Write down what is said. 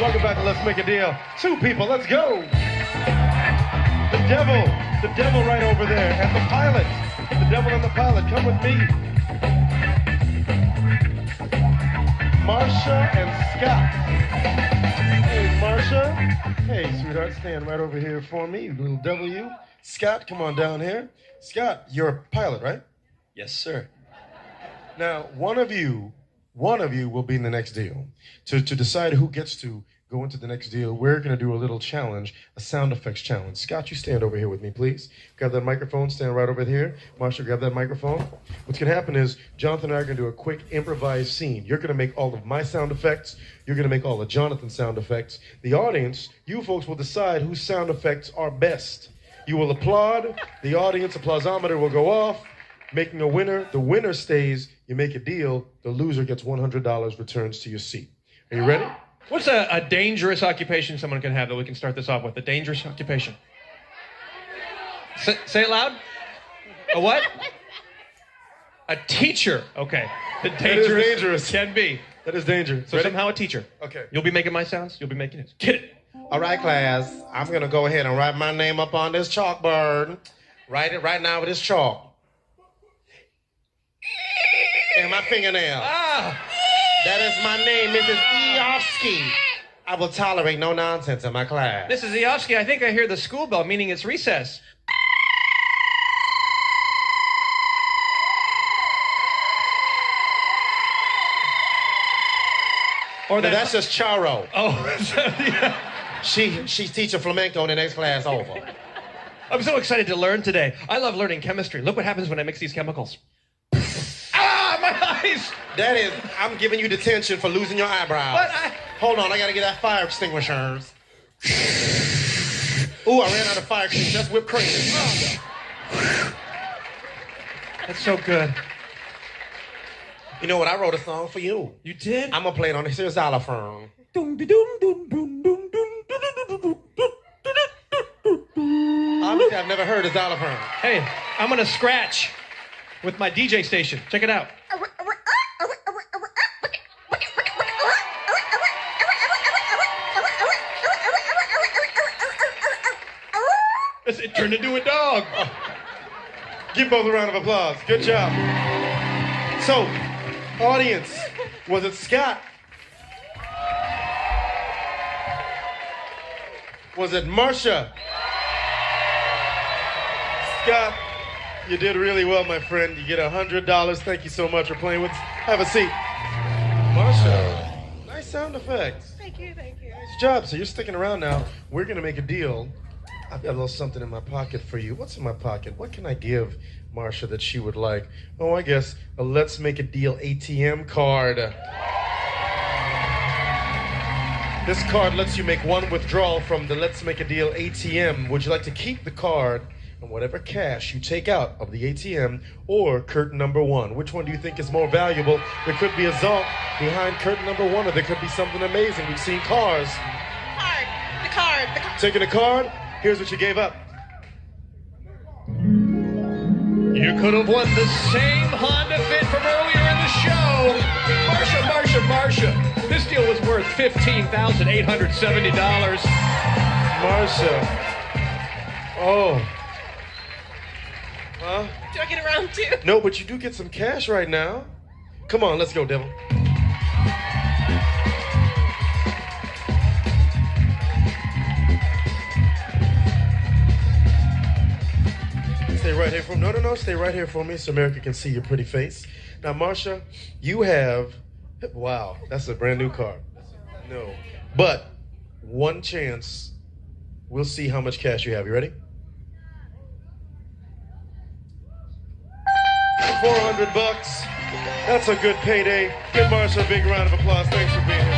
Welcome back to Let's Make a Deal. Two people, let's go. The devil right over there, and the pilot. The devil and the pilot, come with me. Marsha and Scott. Hey, Marsha. Hey, sweetheart, stand right over here for me, little devil you. Scott, come on down here. Scott, you're a pilot, right? Yes, sir. Now, one of you will be in the next deal. To decide who gets to go into the next deal, we're going to do a little challenge, a sound effects challenge. Scott, you stand over here with me, please. Grab that microphone, stand right over here. Marsha, grab that microphone. What's going to happen is Jonathan and I are going to do a quick improvised scene. You're going to make all of my sound effects. You're going to make all of Jonathan's sound effects. The audience, you folks will decide whose sound effects are best. You will applaud. The audience applausometer will go off, making a winner. The winner stays. You make a deal. The loser gets $100 returns to your seat. Are you ready? What's a dangerous occupation someone can have that we can start this off with? A dangerous occupation. Say it loud. A what? A teacher. Okay. The dangerous can be. That is dangerous. So somehow a teacher. Okay. You'll be making my sounds. You'll be making his. Get it. All right, class. I'm going to go ahead and write my name up on this chalkboard. Write it right now with this chalk. And my fingernail. Ah. That is my name, Mrs. Eofsky. I will tolerate no nonsense in my class. Mrs. Iofsky, I think I hear the school bell, meaning it's recess. Or No, that's just Charo. Oh, yeah. She's teaching flamenco in the next class over. I'm so excited to learn today. I love learning chemistry. Look what happens when I mix these chemicals. Ah, my eyes! That is, I'm giving you detention for losing your eyebrows. But Hold on, I gotta get that fire extinguishers. Ooh, I ran out of fire extinguishers. That's whipped cream. That's so good. You know what? I wrote a song for you. You did? I'm gonna play it on this here xylophone. Obviously, I've never heard a xylophone. Hey, I'm gonna scratch with my DJ station. Check it out. It turned into a dog. Give both a round of applause. Good job. So, audience, was it Scott? Was it Marsha? Scott, you did really well, my friend. You get $100. Thank you so much for playing with us. Have a seat. Marsha, nice sound effects. Thank you. Nice job. So you're sticking around now. We're going to make a deal. I've got a little something in my pocket for you. What's in my pocket? What can I give Marsha that she would like? Oh, I guess a Let's Make a Deal ATM card. This card lets you make one withdrawal from the Let's Make a Deal ATM. Would you like to keep the card and whatever cash you take out of the ATM or curtain number one? Which one do you think is more valuable? There could be a Zonk behind curtain number one, or there could be something amazing. We've seen cars. The card. Taking a card? Here's what you gave up. You could have won the same Honda Fit from earlier in the show. Marsha. This deal was worth $15,870. Marsha. Oh. Huh? Do I get around too? No, but you do get some cash right now. Come on, let's go, devil. Stay right here for me. No. Stay right here for me so America can see your pretty face. Now, Marsha, you have... Wow, that's a brand new card. No. But one chance, we'll see how much cash you have. You ready? $400. That's a good payday. Give Marsha a big round of applause. Thanks for being here.